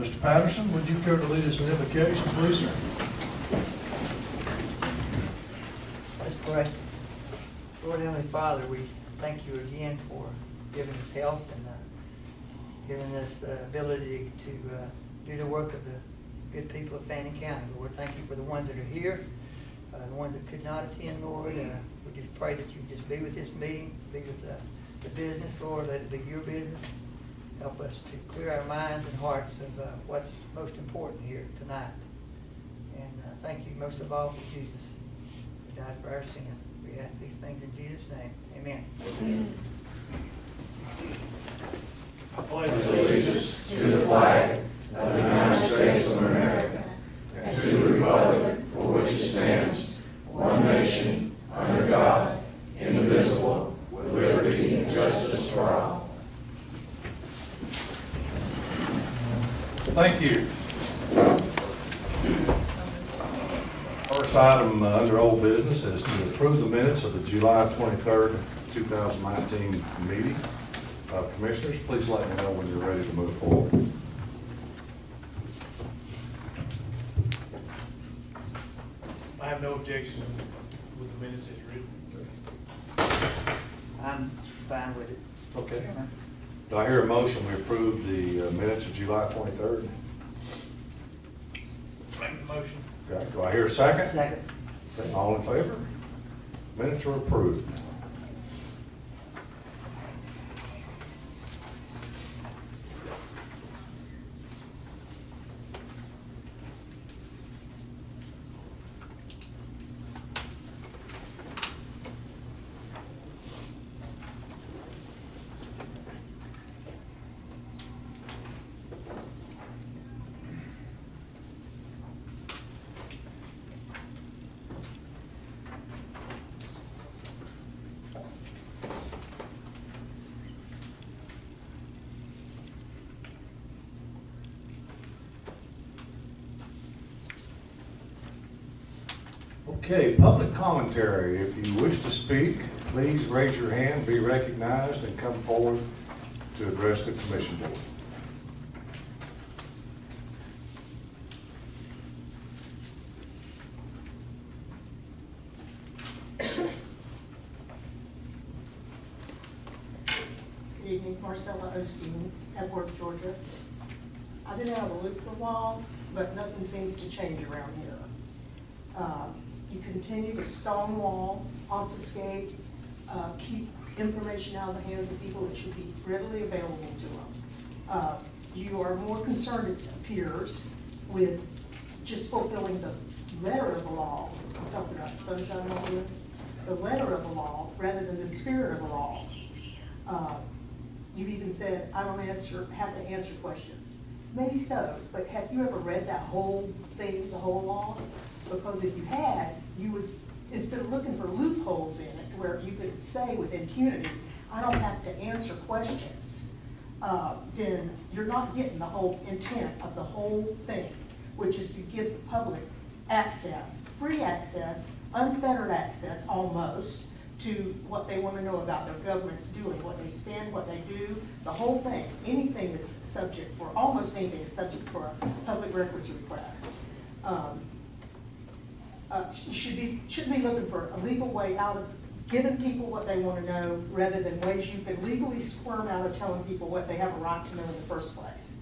Mr. Patterson, would you care to lead us in invocation, please, sir? Let's pray. Lord Heavenly Father, we thank you again for giving us health and giving us the ability to do the work of the good people of Fannin County. Lord, thank you for the ones that are here, the ones that could not attend, Lord. We just pray that you just be with this meeting, be with the business, Lord. Let it be your business. Help us to clear our minds and hearts of what's most important here tonight. And thank you most of all for Jesus, who died for our sins. We ask these things in Jesus' name. Amen. Amen. I pledge allegiance to the flag of the United States of America and to the republic for which it stands, one nation, under God, indivisible, with liberty and justice for all. Thank you. First item under old business is to approve the minutes of the July 23rd, 2019 meeting. Commissioners, please let me know when you're ready to move forward. I have no objection with the minutes as written. I'm fine with it. Okay. Do I hear a motion we approve the minutes of July 23rd? Make the motion. Okay. Do I hear a second? Second. Okay. All in favor? Minutes are approved. Okay, public commentary. If you wish to speak, please raise your hand, be recognized, and come forward to address the commission board. Good evening, Marcella Osteen, Edward, Georgia. I've been out of the loop for a while, but nothing seems to change around here. You continue to stonewall, obfuscate, keep information out of the hands of people that should be readily available to them. You are more concerned, it appears, with just fulfilling the letter of the law. I'm talking about sunshine law here. The letter of the law rather than the spirit of the law. You've even said, I don't have to answer questions. Maybe so, but have you ever read that whole thing, the whole law? Because if you had, you would, instead of looking for loopholes in it, where you could say with impunity, I don't have to answer questions, then you're not getting the whole intent of the whole thing, which is to give the public access, free access, unfettered access almost, to what they want to know about their government's doing, what they spend, what they do, the whole thing. Anything is subject for, almost anything is subject for a public records request. You should be looking for a legal way out of giving people what they want to know rather than ways you can legally squirm out of telling people what they have a right to know in the first place.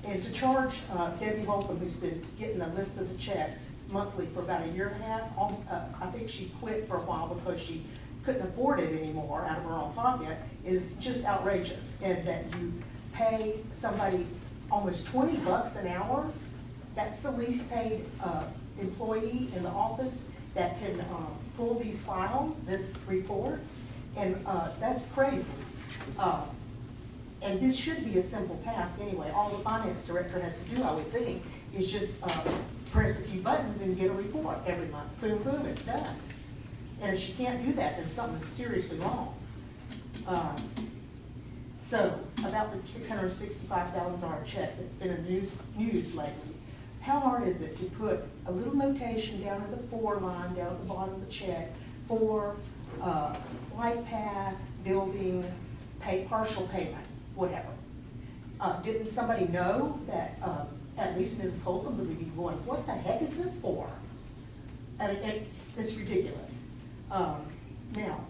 And to charge Debbie Holcomb, who's been getting a list of the checks monthly for about a year and a half, I think she quit for a while because she couldn't afford it anymore out of her own pocket, is just outrageous. And that you pay somebody almost $20 an hour. That's the least paid employee in the office that can pull these files, this report, and that's crazy. And this should be a simple task anyway. All the finance director has to do, I would think, is just press a few buttons and get a report every month. Boom, boom, it's done. And if she can't do that, then something's seriously wrong. So, about the $665,000 check that's been in the news lately, how hard is it to put a little notation down in the for line, down at the bottom of the check, for light path, building, partial payment? whatever. Didn't somebody know that, at least Mrs. Holcomb would be going, what the heck is this for? I mean, it's ridiculous. Now,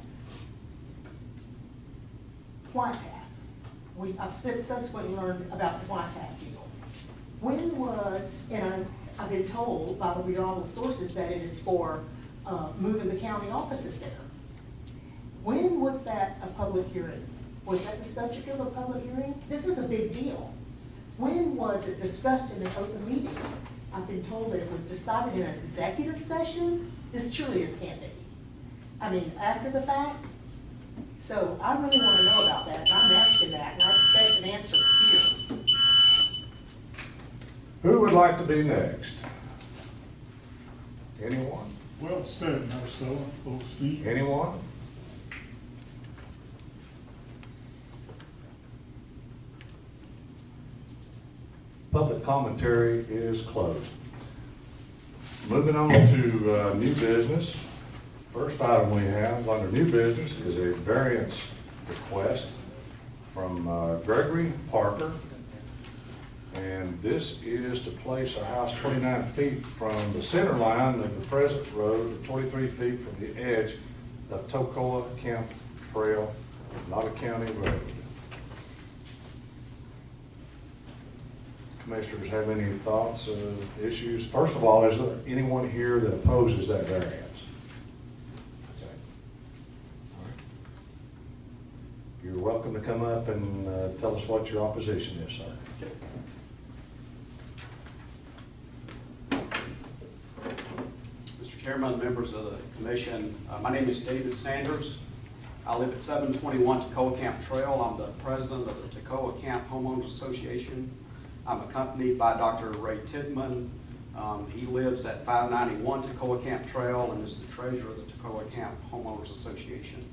flight path. I've subsequently learned about the flight path deal. When was, and I've been told by reliable sources that it is for moving the county offices there. When was that a public hearing? Was that the subject of a public hearing? This is a big deal. When was it discussed in an open meeting? I've been told that it was decided in an executive session. This surely can't be. I mean, after the fact. So I really want to know about that, and I'm asking that, and I expect an answer here. Who would like to be next? Anyone? Well said, Marcella, OC. Anyone? Public commentary is closed. Moving on to new business. First item we have under new business is a variance request from Gregory Parker. And this is to place a house 29 feet from the center line of the present road, 23 feet from the edge of Toccoa Camp Trail, not a county road. Commissioners have any thoughts, issues? First of all, is there anyone here that opposes that variance? Okay. All right. You're welcome to come up and tell us what your opposition is, sir. Mr. Chairman, members of the commission, my name is David Sanders. I live at 721 Toccoa Camp Trail. I'm the president of the Toccoa Camp Homeowners Association. I'm accompanied by Dr. Ray Tidman. He lives at 591 Toccoa Camp Trail and is the treasurer of the Toccoa Camp Homeowners Association.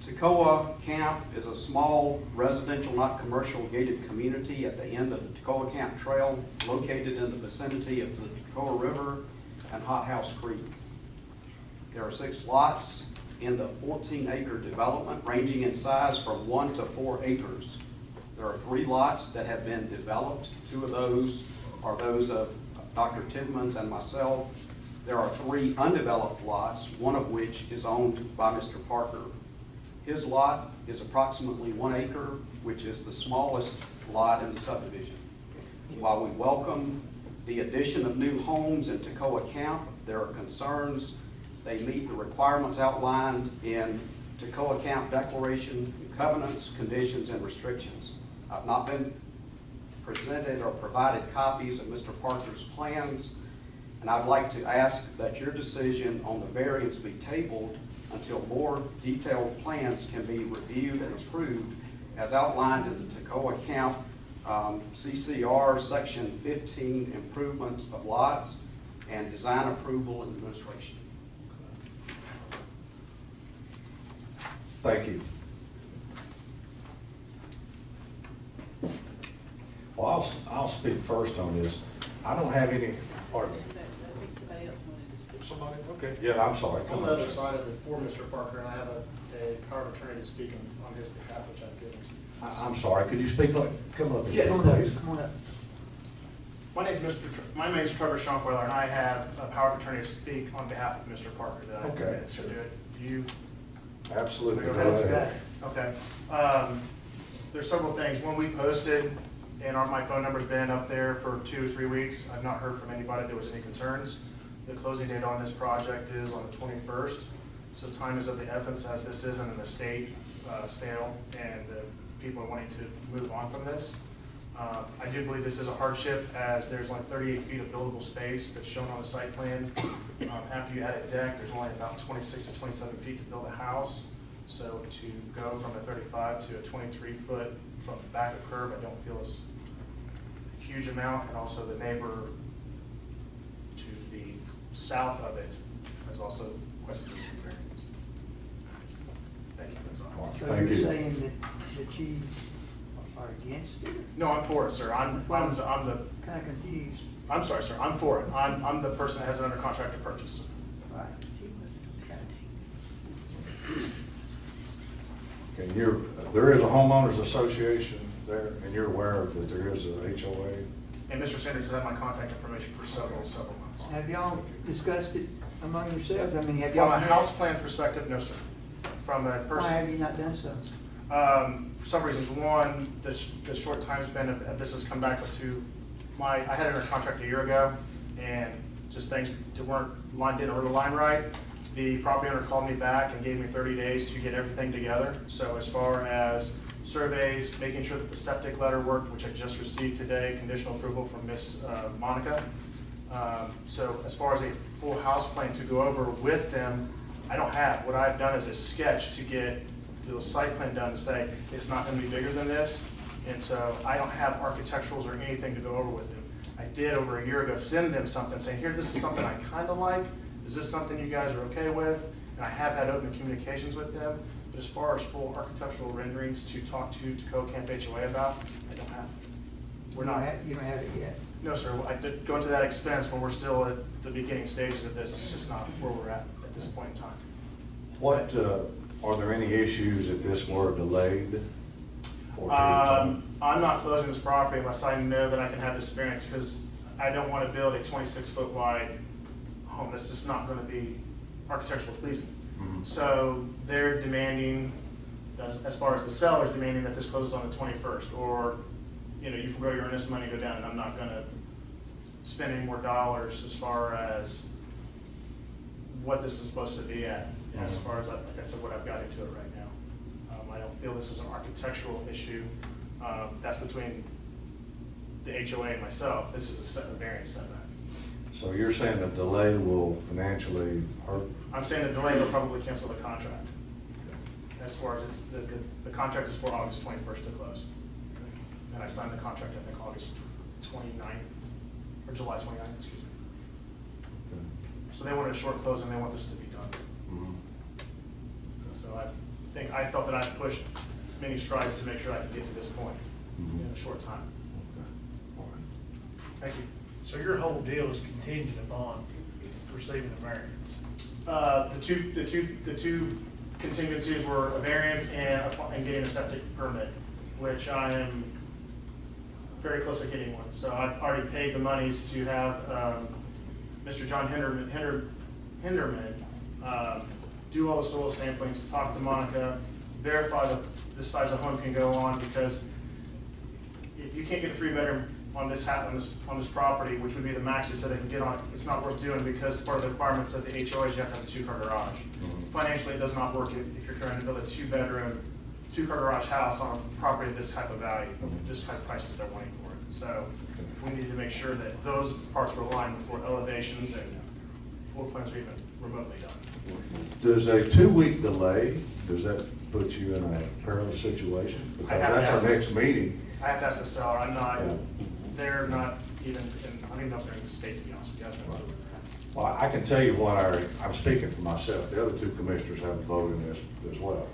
Toccoa Camp is a small residential, not commercial, gated community at the end of the Toccoa Camp Trail, located in the vicinity of the Toccoa River and Hot House Creek. There are 6 lots in the 14-acre development, ranging in size from 1 to 4 acres. There are 3 lots that have been developed. 2 of those are those of Dr. Tidman's and myself. There are 3 undeveloped lots, one of which is owned by Mr. Parker. His lot is approximately 1 acre, which is the smallest lot in the subdivision. While we welcome the addition of new homes in Toccoa Camp, there are concerns they meet the requirements outlined in Toccoa Camp Declaration, covenants, conditions, and restrictions. I've not been presented or provided copies of Mr. Parker's plans, and I'd like to ask that your decision on the variance be tabled until more detailed plans can be reviewed and approved as outlined in the Toccoa Camp CCR Section 15 improvements of lots and design approval and administration. Thank you. Well, I'll speak first on this. I don't have any, pardon me. I think somebody else wanted to speak. Somebody? Okay. Yeah, I'm sorry. On the other side of it, for Mr. Parker, and I have a power of attorney to speak on his behalf, which I've given to you. I'm sorry. Could you speak up? Come up. Yes. Please. Come on up. My name is Trevor Schonkweiler, and I have a power of attorney to speak on behalf of Mr. Parker that I've committed to do it. Do you? Absolutely. Go Go ahead. ahead. Okay. There's several things. When we posted, and my phone number's been up there for 2 or 3 weeks, I've not heard from anybody there was any concerns. The closing date on this project is on the 21st, so time is of the essence, as this isn't an estate sale, and the people are wanting to move on from this. I do believe this is a hardship, as there's like 38 feet of buildable space that's shown on the site plan. After you add a deck, there's only about 26 to 27 feet to build a house. So to go from a 35 to a 23 foot from the back of curb, I don't feel is a huge amount. And also the neighbor to the south of it has also requested this variance. Thank you, that's all. So Thank you're you. saying that you are against it? No, I'm for it, sir. I'm Kind of confused. I'm sorry, sir. I'm for it. I'm the person that has it under contract to purchase. Right. Okay, there is a homeowners association there, and you're aware that there is a HOA? And Mr. Sanders has had my contact information for several months. Have y'all discussed it among yourselves? I mean, have From y'all a met? house plan perspective, no, sir. From a Why person, have you not done so? for some reasons, one, the short time span of this has come back to I had it under contract a year ago, and just things didn't line right. The property owner called me back and gave me 30 days to get everything together. So as far as surveys, making sure that the septic letter worked, which I just received today, conditional approval from Miss Monica. So as far as a full house plan to go over with them, I don't have. What I've done is a sketch to get the site plan done to say it's not going to be bigger than this. And so I don't have architecturals or anything to go over with them. I did over a year ago send them something saying, here, this is something I kind of like. Is this something you guys are okay with? And I have had open communications with them. But as far as full architectural renderings to talk to Tacoma Camp HOA about, I don't have. We're not. You don't have it yet? No, sir. I did go into that expense when we're still at the beginning stages of this. It's just not where we're at this point in time. What, are there any issues if this were delayed? For a period of time? I'm not closing this property unless I know that I can have this variance, because I don't want to build a 26-foot wide home. That's just not going to be architecturally pleasing. Mhm. So they're demanding, as far as the seller's demanding, that this closes on the 21st, or, you forgo your earnest money, go down, and I'm not going to spend any more dollars as far as what this is supposed to be at, as far as, like I said, what I've got into it right now. I don't feel this is an architectural issue. That's between the HOA and myself. This is a variance setback. So you're saying the delay will financially hurt? I'm saying the delay will probably cancel the contract. As far as the contract is for August 21st to close. And I signed the contract, I think, August 29th, or July 29th, excuse me. Okay. So they wanted a short close and they want this to be done. Mhm. So I felt that I pushed many strides to make sure I could get to this point in a short time. Okay. All right. Thank you. So your whole deal is contingent upon receiving a variance? The two contingencies were a variance and getting a septic permit, which I am very close to getting one. So I've already paid the monies to have Mr. John Hinderman do all the soil samplings, talk to Monica, verify that this size of home can go on, because if you can't get a 3-bedroom on this property, which would be the max they said they can get on it, it's not worth doing, because part of the requirements of the HOA is you have to have a 2-car garage. Financially, it does not work if you're trying to build a 2-bedroom, 2-car garage house on a property of this type of value, this type of price that they're wanting for it. So we need to make sure that those parts were aligned before elevations and floor plans are even remotely done. Does a 2-week delay, does that put you in a perilous situation? I Because have that's to our ask next meeting. I have to ask the seller. Yeah. They're not even, I don't even know if they're in the state, to be honest with you. I have no clue. Well, I can tell you what I'm speaking for myself. The other 2 commissioners have a vote in this as well.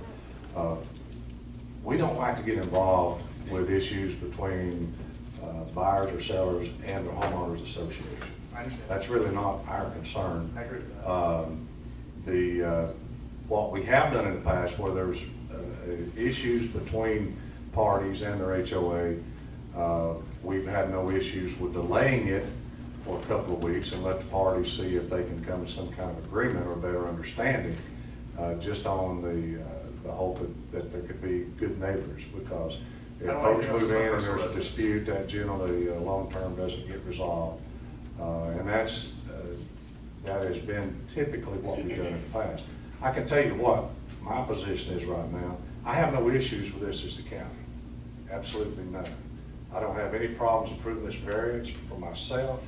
We don't like to get involved with issues between buyers or sellers and the homeowners association. I understand. That's really not our concern. I agree with that. What we have done in the past, where there's issues between parties and their HOA, we've had no issues with delaying it for a couple of weeks and let the parties see if they can come to some kind of agreement or better understanding, just on the hope that there could be good neighbors, because if folks move in and there's a dispute, that generally long-term doesn't get resolved. And that has been typically what we've done in the past. I can tell you what my position is right now. I have no issues with this as the county. Absolutely none. I don't have any problems approving this variance for myself.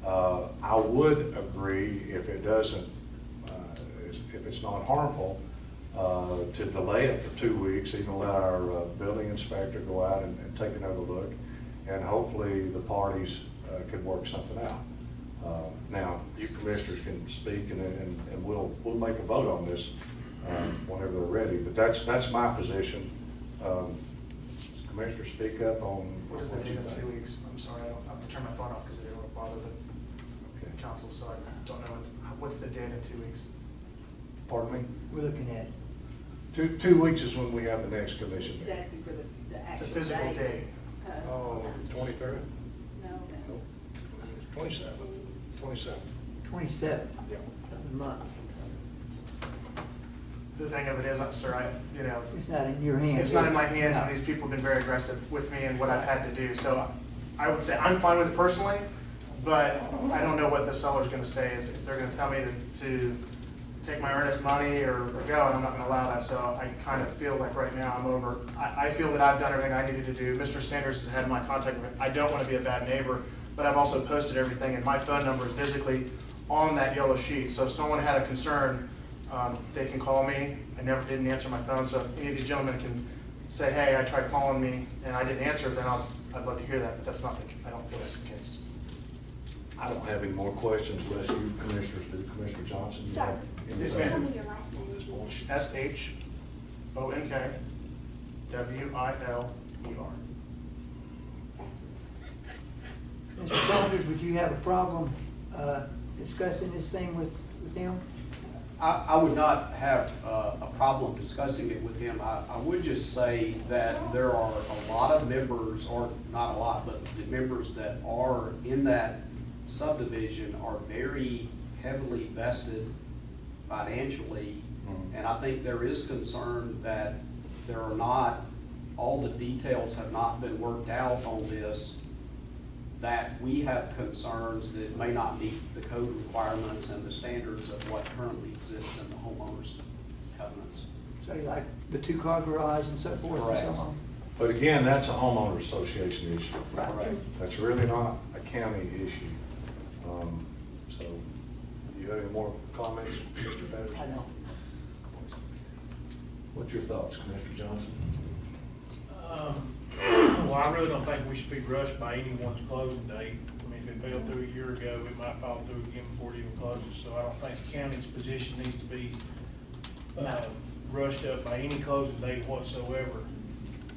I would agree if it doesn't, if it's not harmful, to delay it for 2 weeks, even let our building inspector go out and take another look, and hopefully the parties could work something out. Now, you commissioners can speak, and we'll make a vote on this whenever they're ready. But that's my position. Commissioners, speak up on What is the what you date of think. 2 weeks? I'm sorry, I have to turn my phone off because I don't want to bother the council, so I don't know. What's the date of 2 weeks? Pardon me? We're looking at 2 weeks is when we have the next commission He's meeting. asking for the The actual date. physical date. Oh, 23rd? No. 27th. 27th. 27th Yeah. of the month. The thing of it is, sir, It's not in your hands. it's not in my hands, and No. these people have been very aggressive with me and what I've had to do. So I would say I'm fine with it personally, but I don't know what the seller's gonna say, is if they're gonna tell me to take my earnest money or go, and I'm not gonna allow that. So I kind of feel like right now I'm over. I feel that I've done everything I needed to do. Mr. Sanders has had my contact. I don't wanna be a bad neighbor, but I've also posted everything, and my phone number is physically on that yellow sheet. So if someone had a concern, they can call me. I never didn't answer my phone, so if any of these gentlemen can say, hey, I tried calling me and I didn't answer, then I'd love to hear that, but that's not I don't feel that's the case. I don't have any more questions unless you commissioners do. Commissioner Johnson? you Sir, have any Yes, tell ma'am. me your last name again. SHONKWILER. Mr. Saunders, would you have a problem discussing this thing with him? I would not have a problem discussing it with him. I would just say that there are a lot of members, or not a lot, but the members that are in that subdivision are very heavily vested financially. And I think there is concern that there are not, all the details have not been worked out on this, that we have concerns that may not meet the code requirements and the standards of what currently exists in the homeowners covenants. So you like the two-car garage and so forth and Correct. so on? But again, that's a homeowner association issue. Right. That's really not a county issue. So, do you have any more comments, Mr. Patterson? I don't. What's your thoughts, Commissioner Johnson? Well, I really don't think we should be rushed by anyone's closing date. I mean, if it fell through a year ago, it might fall through again before it even closes. So I don't think the county's position needs to be rushed up by any closing date whatsoever.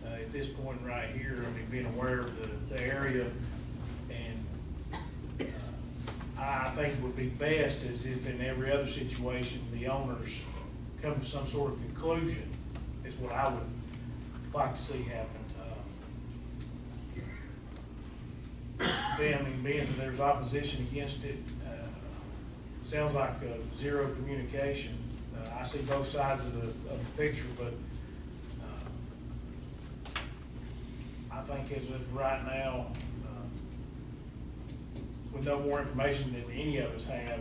At this point right here, I mean, being aware of the area, and I think it would be best is if in every other situation, the owners come to some sort of conclusion, is what I would like to see happen. Being that there's opposition against it, sounds like zero communication. I see both sides of the picture, but I think as of right now, with no more information than any of us have,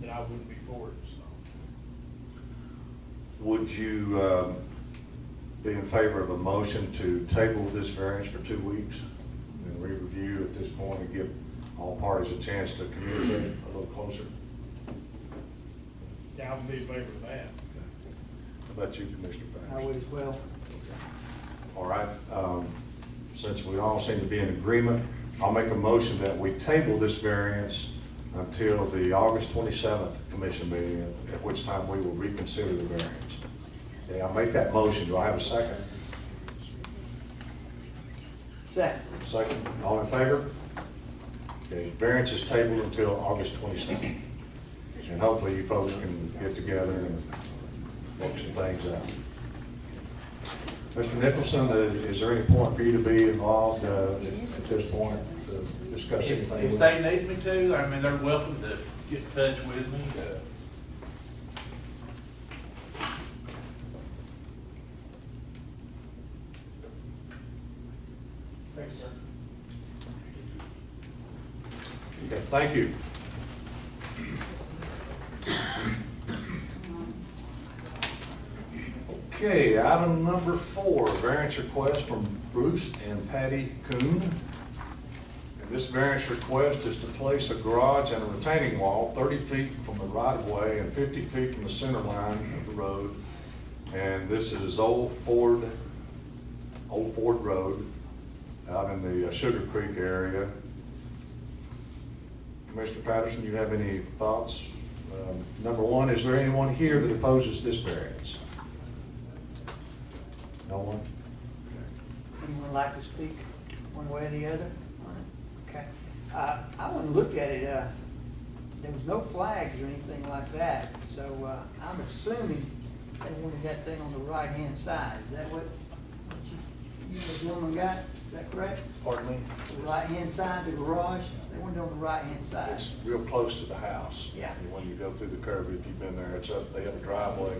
that I wouldn't be for it, so. Would you be in favor of a motion to table this variance for 2 weeks and re-review at this point and give all parties a chance to communicate a little closer? Yeah, I would be in favor of that. How about you, Commissioner I Patterson? would as well. All right, since we all seem to be in agreement, I'll make a motion that we table this variance until the August 27th commission meeting, at which time we will reconsider the variance. Okay, I'll make that motion. Do I have a second? Second. Second, all in favor? Okay, variance is tabled until August 27th. And hopefully you folks can get together and work some things out. Mr. Nicholson, is there any point for you to be involved at this point to discuss anything? If they need me to, I mean, they're welcome to get in touch with me. Thank you, sir. Okay, thank you. Okay, item number 4, variance request from Bruce and Patty Kuhn. And this variance request is to place a garage and a retaining wall 30 feet from the right-of-way and 50 feet from the center line of the road. And this is Old Ford Road out in the Sugar Creek area. Commissioner Patterson, you have any thoughts? Number 1, is there anyone here that opposes this variance? No one? Anyone like to speak one way or the other? All right. Okay. I went and looked at it. There was no flags or anything like that. So I'm assuming they wanted that thing on the right-hand side. Is that what the gentleman got? Is that correct? Pardon me? The right-hand side, the garage, they wanted it on the right-hand side. It's real close to the house. Yeah. And when you go through the curve, if you've been there, it's up, they have a driveway,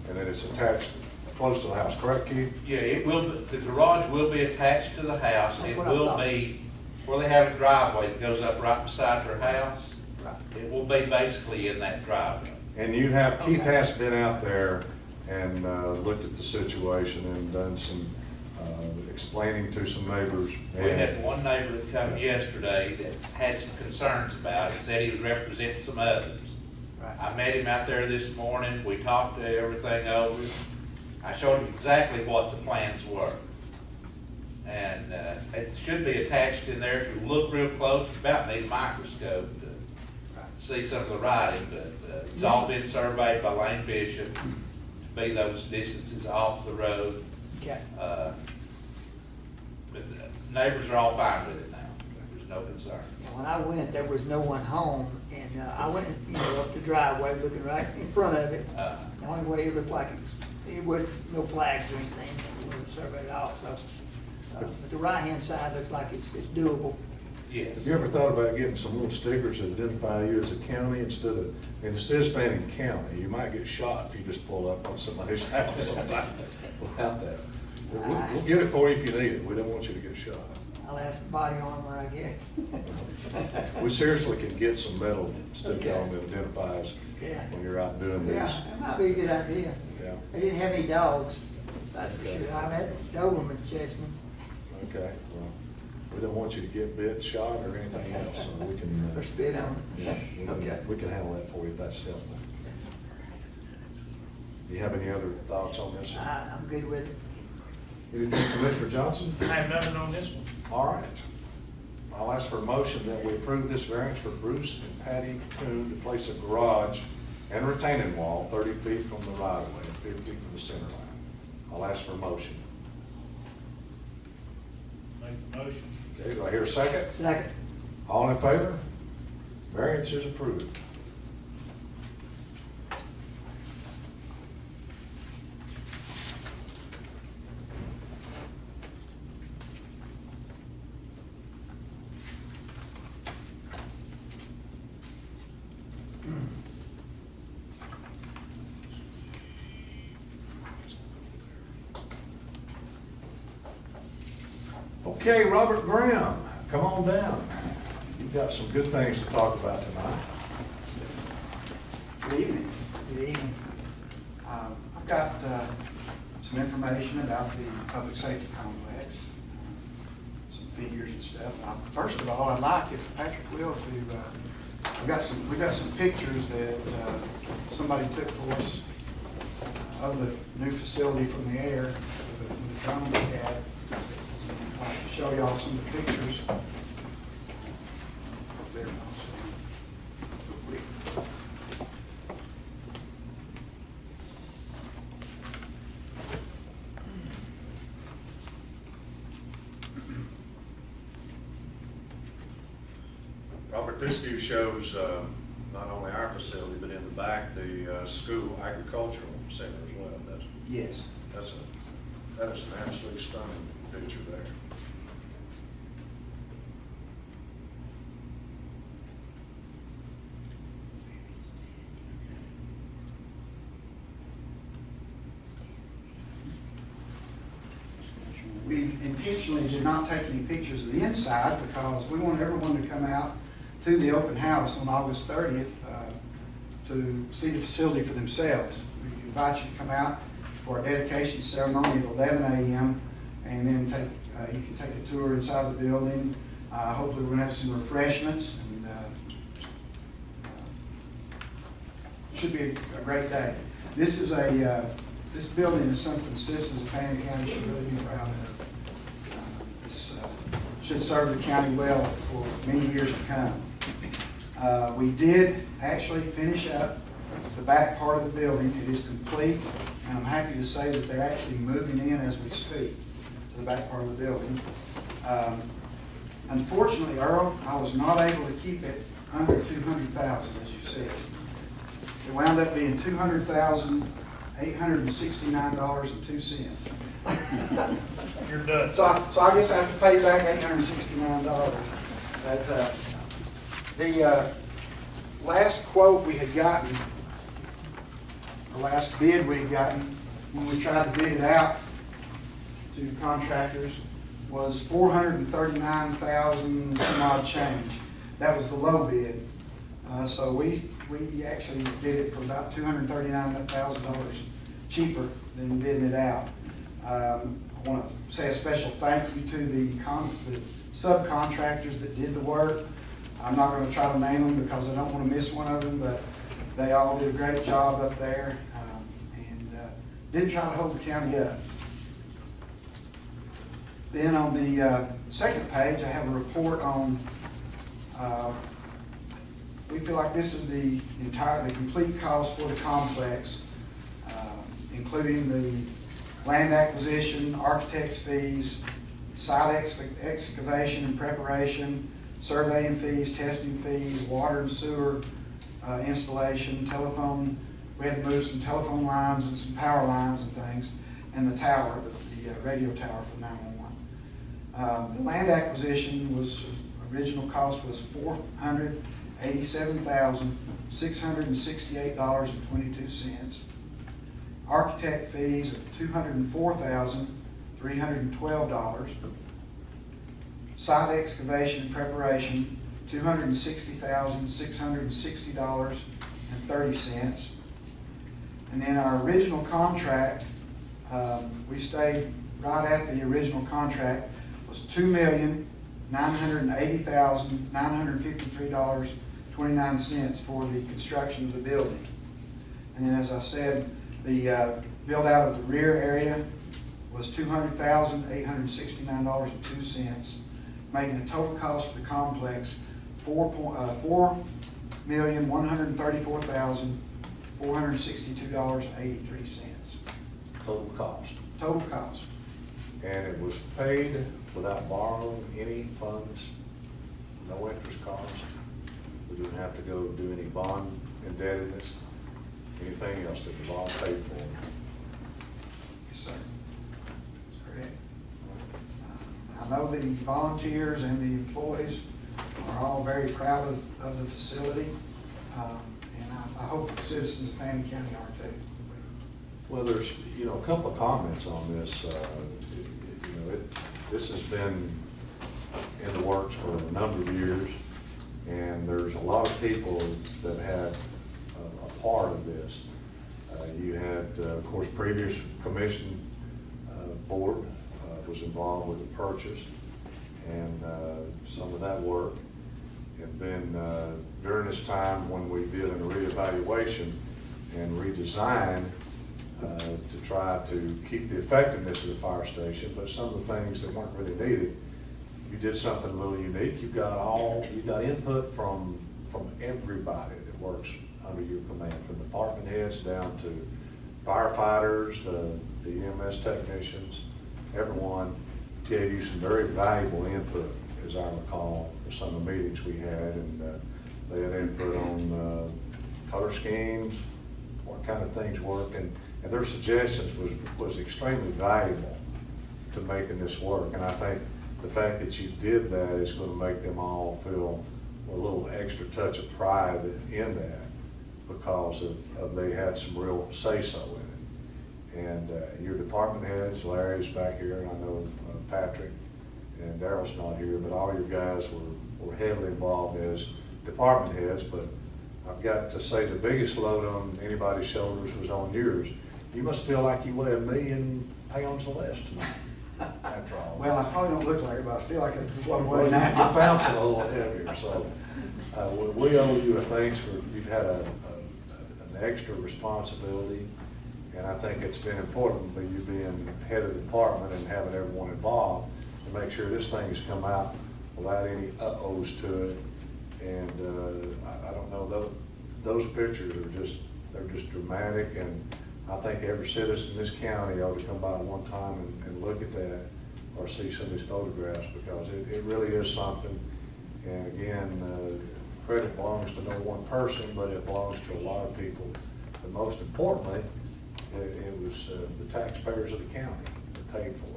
and then it's attached close to the house, correct, Keith? Yeah, it will, the garage will be attached to the house. That's It what I will thought. be, where they have a driveway that goes up right beside their house. Right. It will be basically in that driveway. And you have, Keith Okay. has been out there and looked at the situation and done some explaining to some neighbors. We had one neighbor that come yesterday that had some concerns about it, said he would represent some others. Right. I met him out there this morning, we talked to everything over. I showed him exactly what the plans were. And it should be attached in there. If you look real close, you about need a microscope to see some of the writing, but it's all been surveyed by Lane Bishop to be those distances off the road. Okay. But the neighbors are all fine with it now. There's no concern. When I went, there was no one home, and I went, up the driveway, looking right in front of it. The only way it looked like it was no flags or anything, it wasn't surveyed off, so. But the right-hand side looks like it's doable. Yes. Have you ever thought about getting some little stickers that identify you as a county instead of, and it says Fannin County, you might get shot if you just pull up on somebody's house sometime without that. We'll get it for you if you need it, we don't want you to get shot. I'll ask the body armor, I guess. We seriously can get some metal stick Okay. on that identifies Yeah. when you're out doing Yeah, these. that might be a good idea. Yeah, They didn't have any dogs, that's for sure. I've had Doberman chasing. okay, well, we don't want you to get bit, shot, or anything else, so we can. Or spit on Yeah, Okay. we can handle that for you if that's helpful. Do you have any other thoughts on this? I'm good with it. Anything, Commissioner Johnson? I have nothing on this one. All right. I'll ask for a motion that we approve this variance for Bruce and Patty Coon to place a garage and retaining wall 30 feet from the right of way and 50 from the center line. I'll ask for a motion. Make the motion. Okay, do I hear a second? Second. All in favor? Variance is approved. Okay, Robert Graham, come on down. You've got some good things to talk about tonight. Good evening. Good evening. I've got some information about the public safety complex, some figures and stuff. First of all, I'd like if Patrick will to, we've got some pictures that somebody took for us of the new facility from the air with the drone we had. I'd like to show y'all some of the pictures. There, I'll see. Real quick. Robert, this view shows not only our facility, but in the back, the school agricultural center as well, doesn't it? Yes. That is an absolutely stunning picture there. We intentionally did not take any pictures of the inside because we want everyone to come out to the open house on August 30th to see the facility for themselves. We invite you to come out for a dedication ceremony at 11 a.m. and then you can take a tour inside the building. Hopefully we're going to have some refreshments. And, should be a great day. This is this building is something the citizens of Fannin County should really be proud of. This should serve the county well for many years to come. We did actually finish up the back part of the building. It is complete, and I'm happy to say that they're actually moving in as we speak to the back part of the building. Unfortunately, Earl, I was not able to keep it under $200,000, as you said. It wound up being $200,000 $869.02. You're done. So I guess I have to pay back $869. But the last quote we had gotten, the last bid we had gotten, when we tried to bid it out to contractors, was $439,000 some odd change. That was the low bid. So we actually did it for about $239,000 cheaper than bidding it out. I want to say a special thank you to the subcontractors that did the work. I'm not going to try to name them because I don't want to miss one of them, but they all did a great job up there and didn't try to hold the county up. Then on the second page, I have a report on, we feel like this is the complete cost for the complex, including the land acquisition, architect's fees, site excavation and preparation, surveying fees, testing fees, water and sewer installation, telephone. We had to move some telephone lines and some power lines and things, and the tower, the radio tower for 911. The land acquisition original cost was $487,668.22. Architect fees of $204,312. Site excavation and preparation, $260,660.30. And then our original contract, we stayed right at the original contract, was $2,980,953.29 for the construction of the building. And then, as I said, the build out of the rear area was $200,869.02, making a total cost for the complex $4,134,462.83. Total cost. Total cost. And it was paid without borrowing any funds, no interest cost. We didn't have to go do any bond indebtedness, anything else. It was all paid for. Yes, sir. That's correct. I know the volunteers and the employees are all very proud of the facility, and I hope the citizens of Fannin County are too. Well, there's, a couple of comments on this. This has been in the works for a number of years, and there's a lot of people that had a part of this. You had, of course, previous commission board was involved with the purchase and some of that work. And then during this time when we did a reevaluation and redesign to try to keep the effectiveness of the fire station, but some of the things that weren't really needed, you did something a little unique. You got input from everybody that works under your command, from department heads down to firefighters, the EMS technicians. Everyone gave you some very valuable input, as I recall, for some of the meetings we had, and they had input on color schemes, what kind of things work, and their suggestions was extremely valuable to making this work. And I think the fact that you did that is going to make them all feel a little extra touch of pride in that, because of they had some real say-so in it. And your department heads, Larry's back here, and I know Patrick and Daryl's not here, but all your guys were heavily involved as department heads. But I've got to say the biggest load on anybody's shoulders was on yours. You must feel like you led me in pounds less tonight, after all. Well, I probably don't look like it, but I feel like I can float away Well, now. you're bouncing a little heavier, so we owe you a thanks for, you've had an extra responsibility, and I think it's been important for you being head of the department and having everyone involved to make sure this thing has come out without any uh-ohs to it. And I don't know, those pictures are they're just dramatic, and I think every citizen in this county ought to come by one time and look at that or see some of these photographs, because it really is something. And again, credit belongs to no one person, but it belongs to a lot of people. But most importantly, It was the taxpayers of the county that paid for it.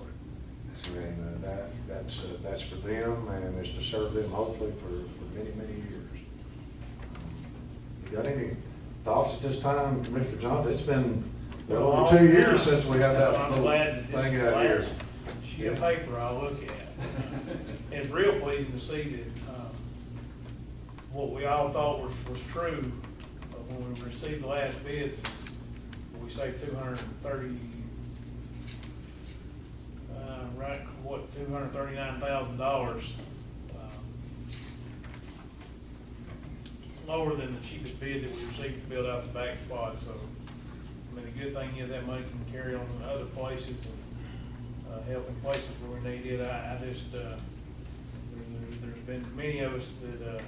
And that's for them, and it's to serve them hopefully for many, many years. You got any thoughts at this time, Mr. Johnson? It's been well over 2 years since we had that I'm little glad that this thing is the out here. last sheet of paper I look at. It's real pleasing to see that, what we all thought was true, when we received the last bids, is we saved $239,000. Lower than the cheapest bid that we received to build out the back spot, so, I mean, the good thing is that money can carry on in other places and, help in places where we need it. I just, there's been many of us that,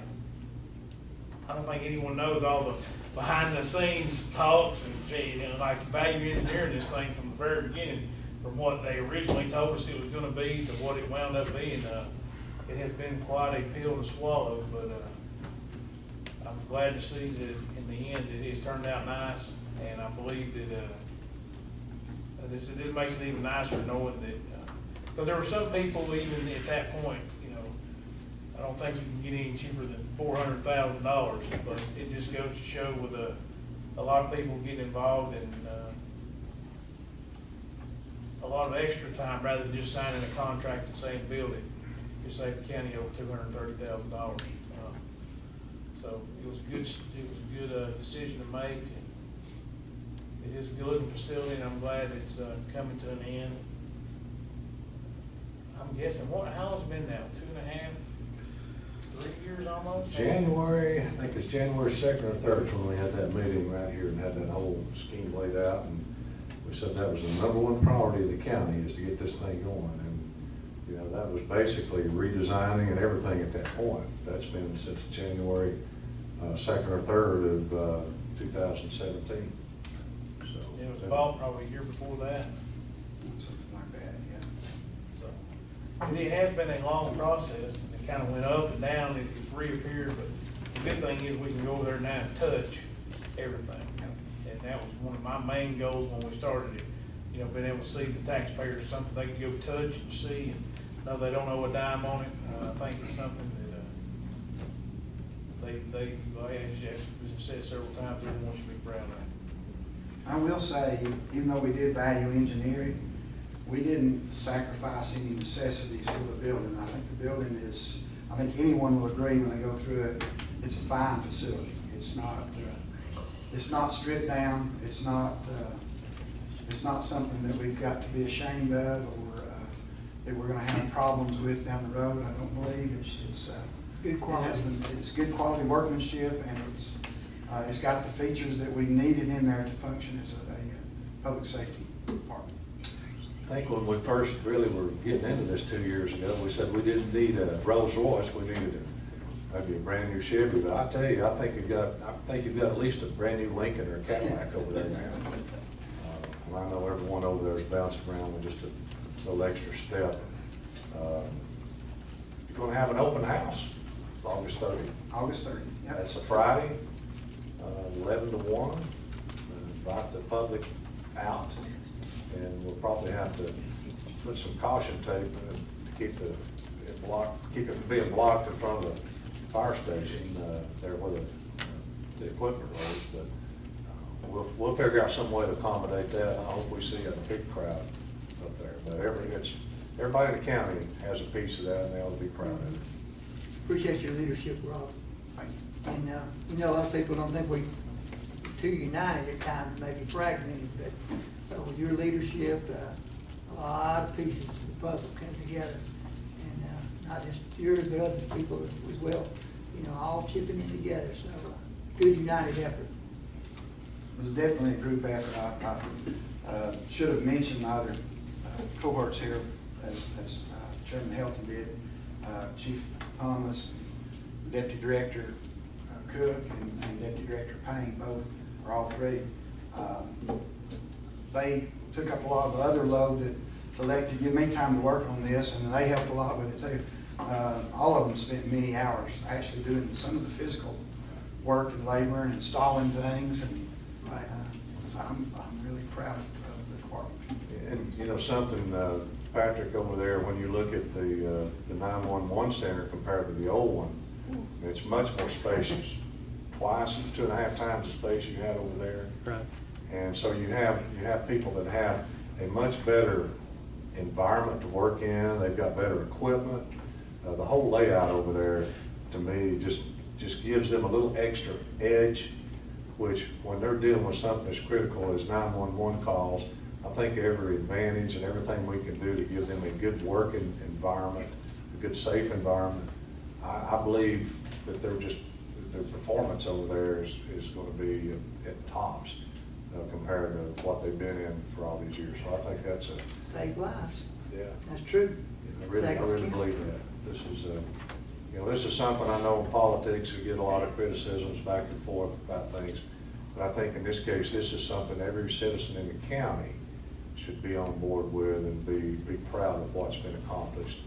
I don't think anyone knows all the behind the scenes talks and, like value engineering this thing from the very beginning, from what they originally told us it was gonna be to what it wound up being. It has been quite a pill to swallow, but, I'm glad to see that in the end it has turned out nice, and I believe that, this makes it even nicer knowing that, because there were some people even at that point, you know, I don't think you can get any cheaper than $400,000, but it just goes to show with a lot of people getting involved and a lot of extra time rather than just signing a contract and saying build it. You save the county over $230,000. So it was a good decision to make. And it is a good looking facility, and I'm glad it's coming to an end. I'm guessing, how long has it been now? 2.5, 3 years almost? January, I think it's January 2nd or 3rd is when we had that meeting right here and had that whole scheme laid out. And we said that was the #1 priority of the county, is to get this thing going. And, you know, that was basically redesigning and everything at that point. That's been since January 2nd or 3rd of 2017. So It was bought probably a year before that. Something like that, yeah. So, and it has been a long process. It kind of went up and down, it's reappeared, but the good thing is we can go over there now and touch everything. And that was one of my main goals when we started it. You know, being able to see the taxpayers, something they can go touch and see and know they don't owe a dime on it. I think it's something that, they, as said several times, they want you to be proud of. I will say, even though we did value engineering, we didn't sacrifice any necessities for the building. I think the building is, I think anyone will agree when they go through it, it's a fine facility. It's not stripped down. It's not something that we've got to be ashamed of or that we're going to have problems with down the road. I don't believe it's Good quality. It's good quality workmanship, and it's got the features that we needed in there to function as a public safety department. I think when we first really were getting into this 2 years ago, we said we didn't need a Rolls Royce, we needed maybe a brand new Chevy. But I tell you, I think you've got at least a brand new Lincoln or a Cadillac over there now. And I know everyone over there is bouncing around with just a little extra step. You're going to have an open house August 30th. August 30th. Yep. That's a Friday, 11 to 1. Invite the public out, and we'll probably have to put some caution tape to keep keep it from being blocked in front of the fire station there where the equipment was. But we'll figure out some way to accommodate that. I hope we see a big crowd up there. But everybody in the county has a piece of that, and they ought to be proud of it. Appreciate your leadership, Rob. Thank And, you know, a lot of people don't think we're too united at times, maybe fragmented, but with your leadership, a lot of pieces of the puzzle came together. And not just yours, but other people as well, you know, all chipping in together. So good united effort. It was definitely a group effort. I should have mentioned my other cohorts here, as Chairman Helton did. Chief Thomas, Deputy Director Cook, and Deputy Director Payne, both, or all three. They took up a lot of the other load that elected to give me time to work on this, and they helped a lot with it too. All of them spent many hours actually doing some of the physical work and labor and installing things, and so I'm really proud. proud of the department. And, you know, something, Patrick, over there, when you look at the 911 center compared to the old one, it's much more spacious, twice, 2.5 times the space you had over there. Right. And so you have people that have a much better environment to work in, they've got better equipment. The whole layout over there, to me, just gives them a little extra edge, which when they're dealing with something as critical as 911 calls, I think every advantage and everything we can do to give them a good working environment, a good safe environment, I believe that their performance over there is going to be at tops compared to what they've been in for all these years. So I think that's a Save lives. yeah. That's true. I really believe that. This is this is something I know in politics we get a lot of criticisms back and forth about things, but I think in this case this is something every citizen in the county should be on board with and be proud of what's been accomplished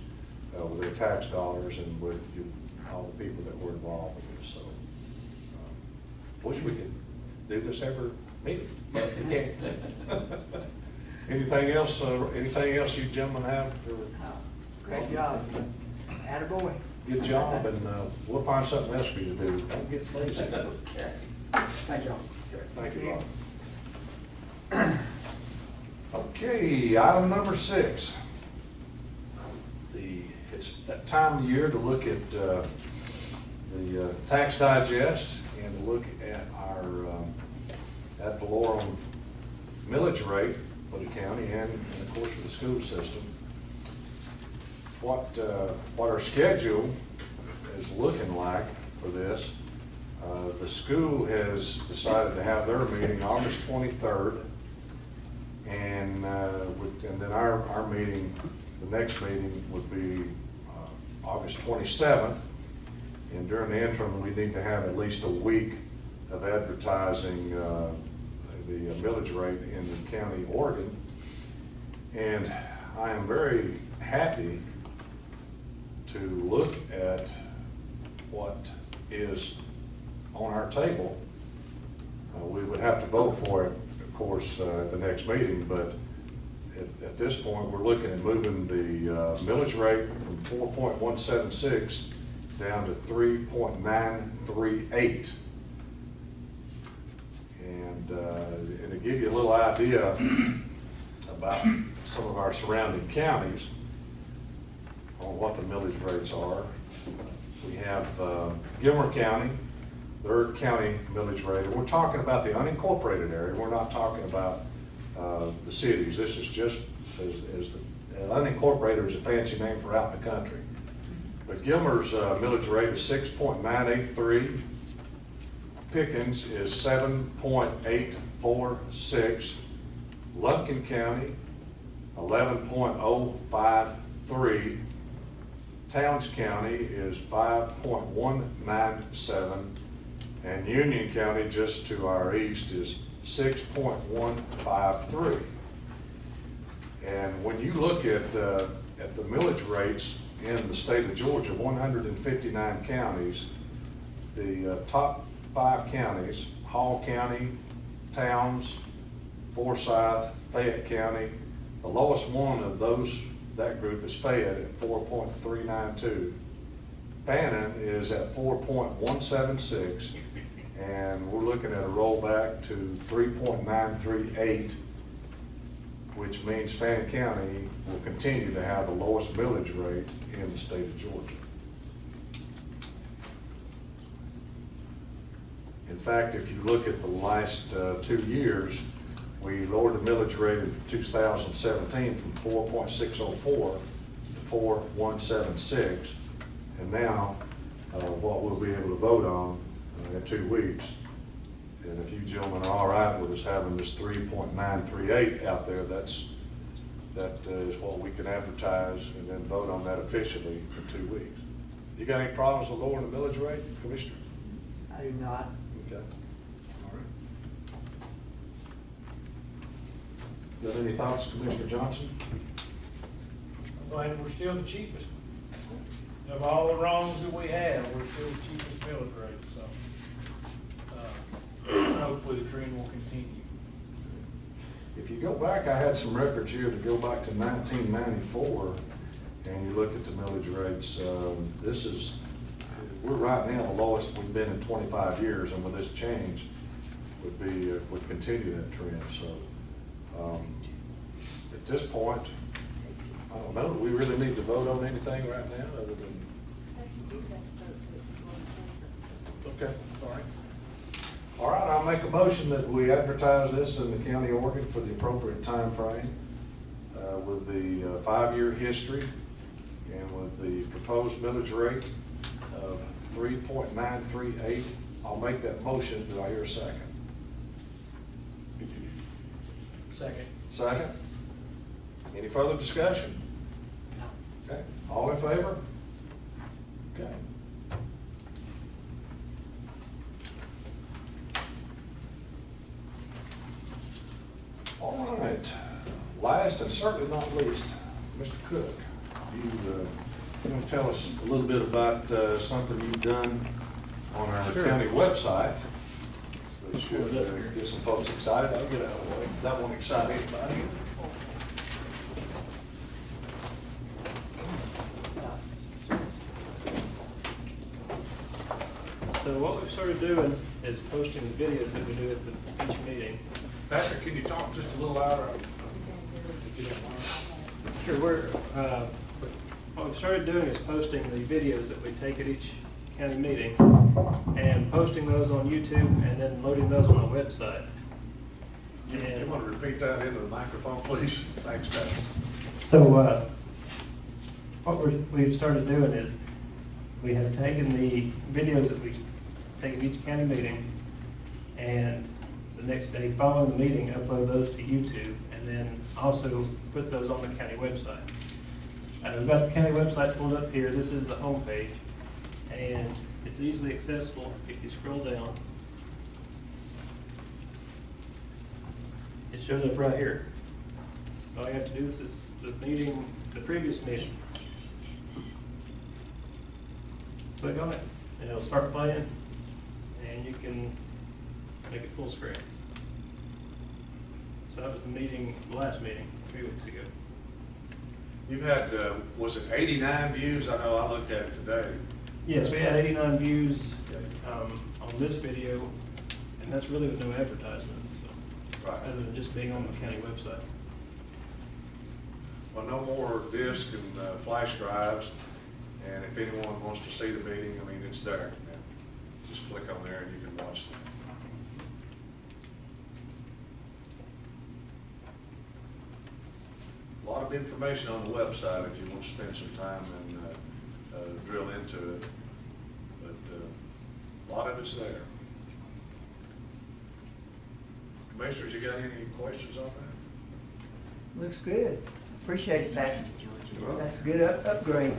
with their tax dollars and with all the people that were involved with this. So, wish we could do this every meeting, but we can't. Anything else? Anything else you gentlemen have for? Great job. Attaboy. Good job, and we'll find something else for you to do. Don't get lazy. Okay. Thank y'all. Okay, thank you, Bob. Okay, item number 6. It's that time of year to look at the tax digest and to look at our ad valorem millage rate for the county and of course for the school system. What our schedule is looking like for this. The school has decided to have their meeting August 23rd, and then our meeting, the next meeting would be August 27th. And during the interim, we need to have at least a week of advertising the millage rate in the county of Oregon. And I am very happy to look at what is on our table. We would have to vote for it, of course, at the next meeting, but at this point, we're looking at moving the millage rate from 4.176 down to 3.938. And to give you a little idea about some of our surrounding counties on what the millage rates are, we have Gilmer County, their county millage rate, and we're talking about the unincorporated area. We're not talking about the cities. This is just as the unincorporated is a fancy name for out in the country. But Gilmer's millage rate is 6.983. Pickens is 7.846. Lumpkin County, 11.053. Towns County is 5.197. And Union County, just to our east, is 6.153. And when you look at the millage rates in the state of Georgia, 159 counties, the top 5 counties, Hall County, Towns, Forsyth, Fayette County, the lowest one of that group is Fayette at 4.392. Fannin is at 4.176, and we're looking at a rollback to 3.938, which means Fannin County will continue to have the lowest millage rate in the state of Georgia. In fact, if you look at the last 2 years, we lowered the millage rate in 2017 from 4.604 to 4.176, and now what we'll be able to vote on in 2 weeks, and if you gentlemen are all right with us having this 3.938 out there, that is what we can advertise and then vote on that officially in 2 weeks. You got any problems with lowering the millage rate, Commissioner? I do not. Okay. All right. Got any thoughts, Commissioner Johnson? I'm glad we're still the cheapest. Of all the wrongs that we have, we're still the cheapest millage rate, so hopefully the trend will continue. If you go back, I had some records here that go back to 1994, and you look at the millage rates, this is, we're right now the lowest we've been in 25 years, and with this change, would continue that trend. So at this point, I don't know, do we really need to vote on anything right now other than? Okay, all right. All right, I'll make a motion that we advertise this in the county of Oregon for the appropriate time frame with the 5-year history and with the proposed millage rate of 3.938. I'll make that motion. Do I hear a second? Second. Second. Any further discussion? Okay, all in favor? Okay. All right, last and certainly not least, Mr. Cook, you going to tell us a little bit about something you've done on our county website, which should get some folks excited. I'll get out of the way. That won't excite anybody. So what we've started doing is posting the videos that we do at each meeting. Patrick, can you talk just a little louder? Sure, what we've started doing is posting the videos that we take at each county meeting and posting those on YouTube and then loading those on the website. You want to repeat that into the microphone, please? Thanks, Patrick. So what we've started doing is we have taken the videos that we take at each county meeting and the next day following the meeting, upload those to YouTube, and then also put those on the county website. We've got the county website pulled up here. This is the home page, and it's easily accessible if you scroll down. It shows up right here. So all you have to do is the previous meeting. Click on it, and it'll start playing, and you can make it full screen. So that was the last meeting, 3 weeks ago. You've had, was it 89 views? I know I looked at it today. Yes, we had 89 views on this video, and that's really with no advertisement, so, Right. other than just being on the county website. Well, no more disk and flash drives, and if anyone wants to see the meeting, I mean, it's there. Just click on there and you can watch them. A lot of information on the website if you want to spend some time and drill into it, but a lot of it's there. Commissioners, you got any questions on that? Looks good. Appreciate it, Patrick. That's a good upgrade.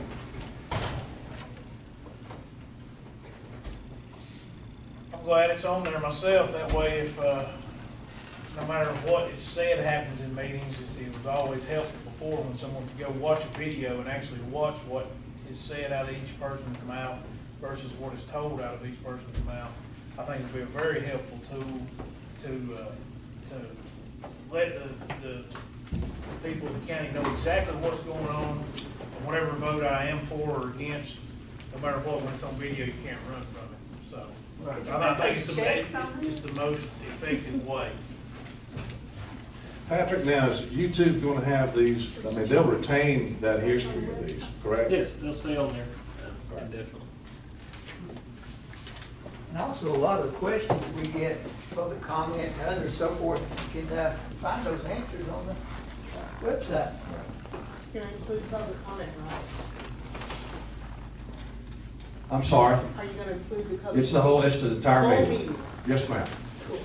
I'm glad it's on there myself. That way, if no matter what is said happens in meetings, it was always helpful before when someone could go watch a video and actually watch what is said out of each person's mouth versus what is told out of each person's mouth. I think it'd be a very helpful tool to let the people of the county know exactly what's going on, and whatever vote I am for or against, no matter what, when it's on video, you can't run from it. So I think it's the most effective way. Patrick, now is YouTube going to have these, I mean, they'll retain that history of these, correct? Yes, they'll stay on there indefinitely. And also, a lot of the questions we get, public comment and others, so forth, you can find those answers on the website. You're gonna include public comment, right? I'm sorry? Are you gonna include the public? It's the entire Whole meeting. meeting. Yes, ma'am. Cool.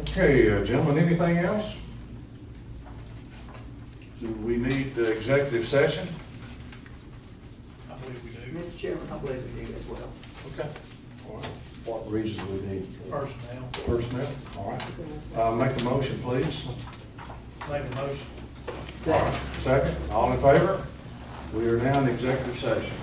Okay, gentlemen, anything else? Do we need the executive session? I believe we do. Mr. Chairman, I believe we do as well. Okay. All right. What reasons do we need? Personnel. Personnel, all right. Make a motion, please. Make a motion. All right. Second, all in favor? We are now in executive session.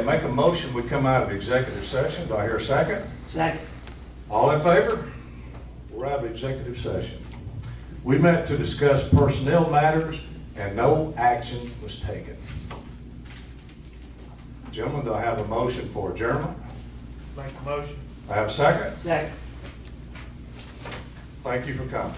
make a motion, we come out of executive session. Do I hear a second? Second. All in favor? We're out of executive session. We met to discuss personnel matters and no action was taken. Gentlemen, do I have a motion for adjournment? Make the motion. I have a second? Second. Thank you for coming.